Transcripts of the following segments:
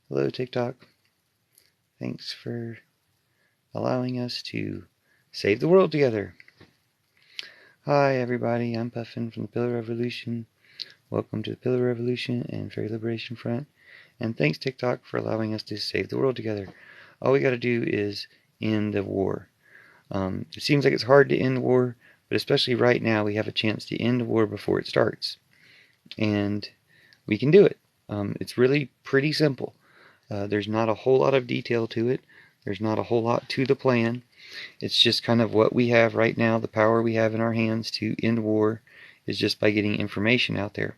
Hello, TikTok. Thanks for allowing us to save the world together. Hi, everybody. I'm Puffin from the Pillar Revolution. Welcome to the Pillar Revolution and Fairy Liberation Front. And thanks, TikTok, for allowing us to save the world together. All we got to do is end the war. It seems like it's hard to end the war, but especially right now, we have a chance to end the war before it starts. And we can do it. It's really pretty simple. There's not a whole lot of detail to it. There's not a whole lot to the plan. It's just kind of what we have right now. The power we have in our hands to end war is just by getting information out there.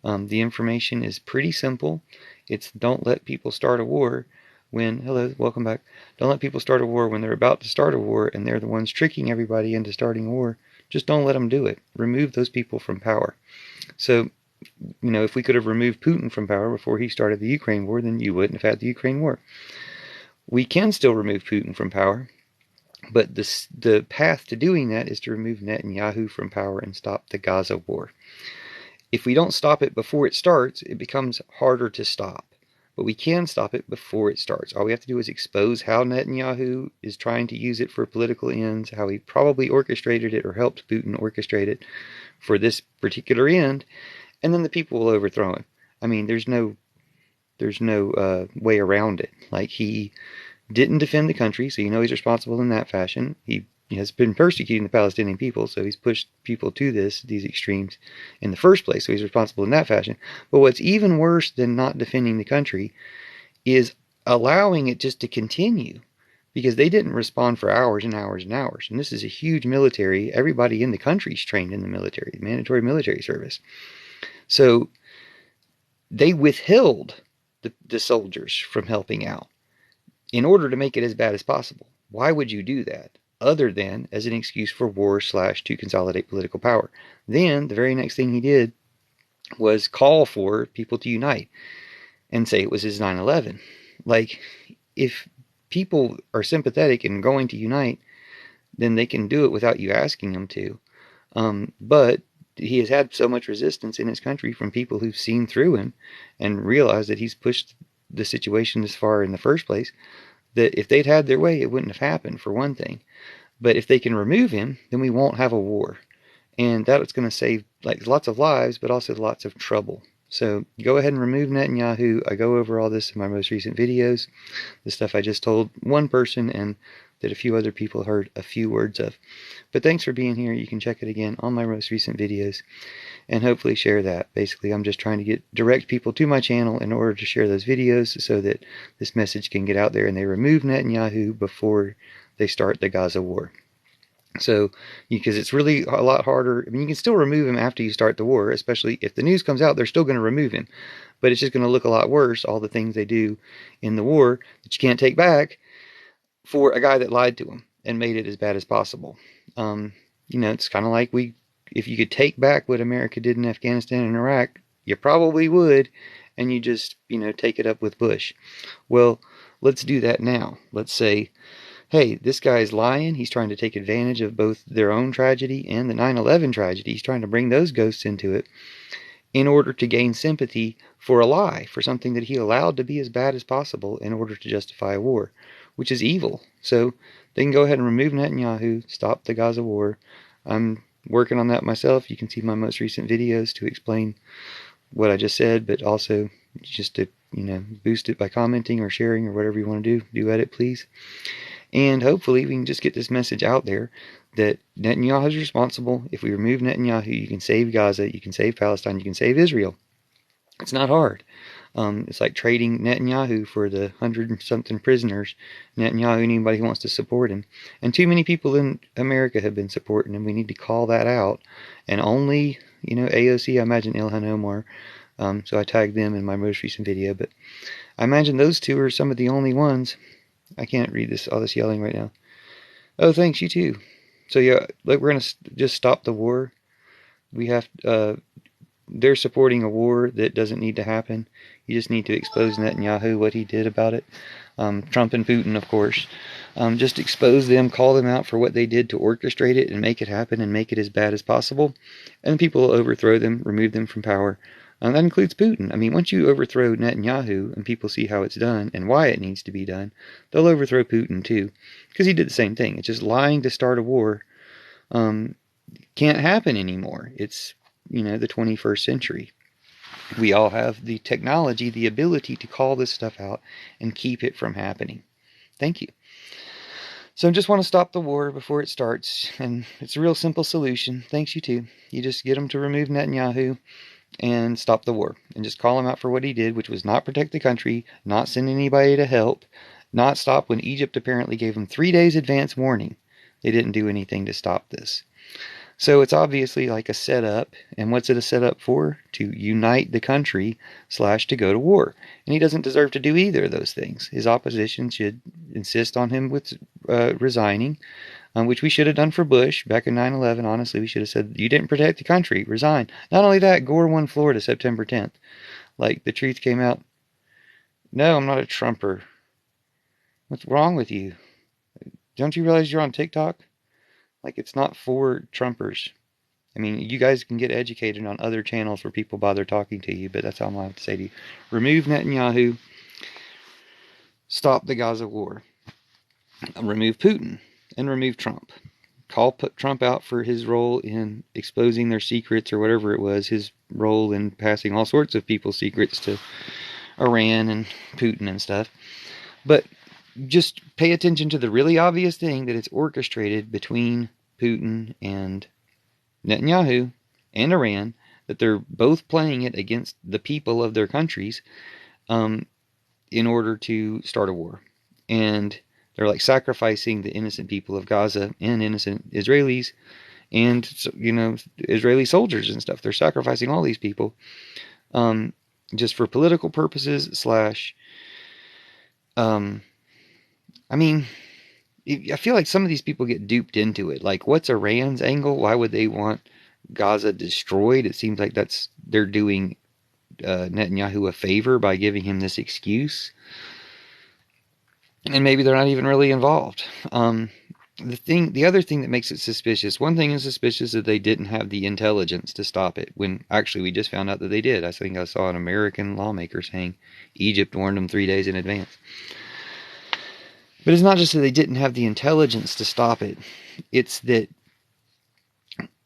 The information is pretty simple. It's don't let people start a war when, hello, welcome back. Don't let people start a war when they're about to start a war and they're the ones tricking everybody into starting a war. Just don't let them do it. Remove those people from power. So, if we could have removed Putin from power before he started the Ukraine war, then you wouldn't have had the Ukraine war. We can still remove Putin from power, but the path to doing that is to remove Netanyahu from power and stop the Gaza war. If we don't stop it before it starts, it becomes harder to stop. But we can stop it before it starts. All we have to do is expose how Netanyahu is trying to use it for political ends, how he probably orchestrated it or helped Putin orchestrate it for this particular end, and then the people will overthrow him. I mean, there's no way around it. Like, he didn't defend the country, so he's responsible in that fashion. He has been persecuting the Palestinian people, so he's pushed people to these extremes in the first place, so he's responsible in that fashion. But what's even worse than not defending the country is allowing it just to continue, because they didn't respond for hours and hours and hours. And this is a huge military. Everybody in the country is trained in the military, the mandatory military service. So they withheld the soldiers from helping out in order to make it as bad as possible. Why would you do that? Other than as an excuse for war / to consolidate political power. Then the very next thing he did was call for people to unite and say it was his 9/11. Like, if people are sympathetic and going to unite, then they can do it without you asking them to. But he has had so much resistance in his country from people who've seen through him and realized that he's pushed the situation this far in the first place, that if they'd had their way, it wouldn't have happened, for one thing. But if they can remove him, then we won't have a war. And that's going to save lots of lives, but also lots of trouble. So go ahead and remove Netanyahu. I go over all this in my most recent videos. The stuff I just told one person and that a few other people heard a few words of. But thanks for being here. You can check it again on my most recent videos and hopefully share that. Basically, I'm just trying to direct people to my channel in order to share those videos so that this message can get out there and they remove Netanyahu before they start the Gaza war. So, because it's really a lot harder. I mean, you can still remove him after you start the war, especially if the news comes out, they're still going to remove him. But it's just going to look a lot worse, all the things they do in the war that you can't take back, for a guy that lied to him and made it as bad as possible. It's kind of like if you could take back what America did in Afghanistan and Iraq, you probably would, and you just, take it up with Bush. Well, let's do that now. Let's say, hey, this guy's lying. He's trying to take advantage of both their own tragedy and the 9/11 tragedy. He's trying to bring those ghosts into it in order to gain sympathy for a lie, for something that he allowed to be as bad as possible in order to justify a war, which is evil. So they can go ahead and remove Netanyahu, stop the Gaza war. I'm working on that myself. You can see my most recent videos to explain what I just said, but also just to, boost it by commenting or sharing or whatever you want to do. Do edit, please. And hopefully we can just get this message out there that Netanyahu is responsible. If we remove Netanyahu, you can save Gaza, you can save Palestine, you can save Israel. It's not hard. It's like trading Netanyahu for the 100-something prisoners. Netanyahu and anybody who wants to support him. And too many people in America have been supporting him. We need to call that out. And only, AOC, I imagine Ilhan Omar. So I tagged them in my most recent video. But I imagine those two are some of the only ones. I can't read all this yelling right now. Oh, thanks, you too. So yeah, we're going to just stop the war. We have, they're supporting a war that doesn't need to happen. You just need to expose Netanyahu, what he did about it. Trump and Putin, of course. Just expose them, call them out for what they did to orchestrate it and make it happen and make it as bad as possible. And people will overthrow them, remove them from power. That includes Putin. I mean, once you overthrow Netanyahu and people see how it's done and why it needs to be done, they'll overthrow Putin too. Because he did the same thing. It's just lying to start a war can't happen anymore. It's, the 21st century. We all have the technology, the ability to call this stuff out and keep it from happening. Thank you. So I just want to stop the war before it starts, and it's a real simple solution. Thanks, you too. You just get them to remove Netanyahu and stop the war, and just call him out for what he did, which was not protect the country, not send anybody to help, not stop when Egypt apparently gave them 3 days advance warning. They didn't do anything to stop this. So it's obviously like a setup, and what's it a setup for? To unite the country / to go to war. And he doesn't deserve to do either of those things. His opposition should insist on him with resigning, which we should have done for Bush back in 9/11. Honestly, we should have said, you didn't protect the country, resign. Not only that, Gore won Florida September 10th. Like, the truth came out. No, I'm not a Trumper. What's wrong with you? Don't you realize you're on TikTok? Like, it's not for Trumpers. I mean, you guys can get educated on other channels where people bother talking to you, but that's all I'm going to have to say to you. Remove Netanyahu. Stop the Gaza war. Remove Putin. And remove Trump. Call Trump out for his role in exposing their secrets or whatever it was, his role in passing all sorts of people's secrets to Iran and Putin and stuff. But just pay attention to the really obvious thing that it's orchestrated between Putin and Netanyahu and Iran, that they're both playing it against the people of their countries in order to start a war. And they're like sacrificing the innocent people of Gaza and innocent Israelis and, Israeli soldiers and stuff. They're sacrificing all these people just for political purposes I mean, I feel like some of these people get duped into it. Like, what's Iran's angle? Why would they want Gaza destroyed? It seems like they're doing Netanyahu a favor by giving him this excuse. And maybe they're not even really involved. The other thing that makes it suspicious, one thing is suspicious that they didn't have the intelligence to stop it, when actually we just found out that they did. I think I saw an American lawmaker saying Egypt warned them 3 days in advance. But it's not just that they didn't have the intelligence to stop it. It's that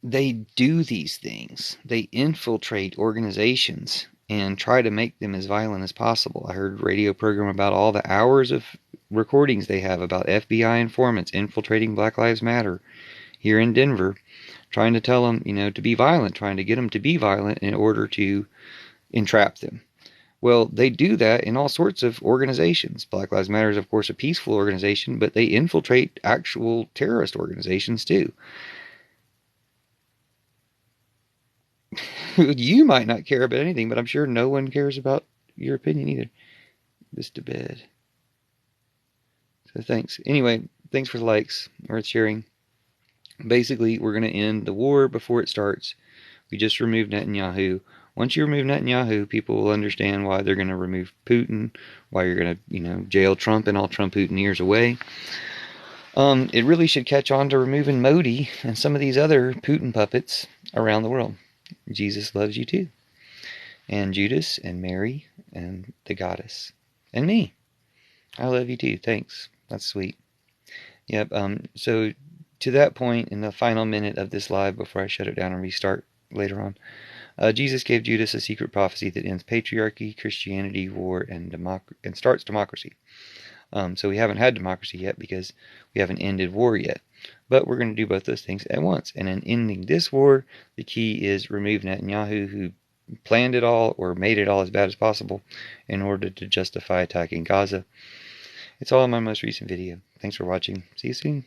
they do these things. They infiltrate organizations and try to make them as violent as possible. I heard a radio program about all the hours of recordings they have about FBI informants infiltrating Black Lives Matter here in Denver, trying to tell them, to be violent, trying to get them to be violent in order to entrap them. Well, they do that in all sorts of organizations. Black Lives Matter is, of course, a peaceful organization, but they infiltrate actual terrorist organizations, too. You might not care about anything, but I'm sure no one cares about your opinion either. This to bed. So thanks. Anyway, thanks for the likes or sharing. Basically, we're going to end the war before it starts. We just removed Netanyahu. Once you remove Netanyahu, people will understand why they're going to remove Putin, why you're going to, jail Trump and all Trump Putineers away. It really should catch on to removing Modi and some of these other Putin puppets around the world. Jesus loves you too. And Judas and Mary and the goddess. And me. I love you too. Thanks. That's sweet. Yep. So to that point, in the final minute of this live before I shut it down and restart later on, Jesus gave Judas a secret prophecy that ends patriarchy, Christianity, war, and starts democracy. So we haven't had democracy yet because we haven't ended war yet. But we're going to do both those things at once. And in ending this war, the key is remove Netanyahu, who planned it all or made it all as bad as possible in order to justify attacking Gaza. It's all in my most recent video. Thanks for watching. See you soon.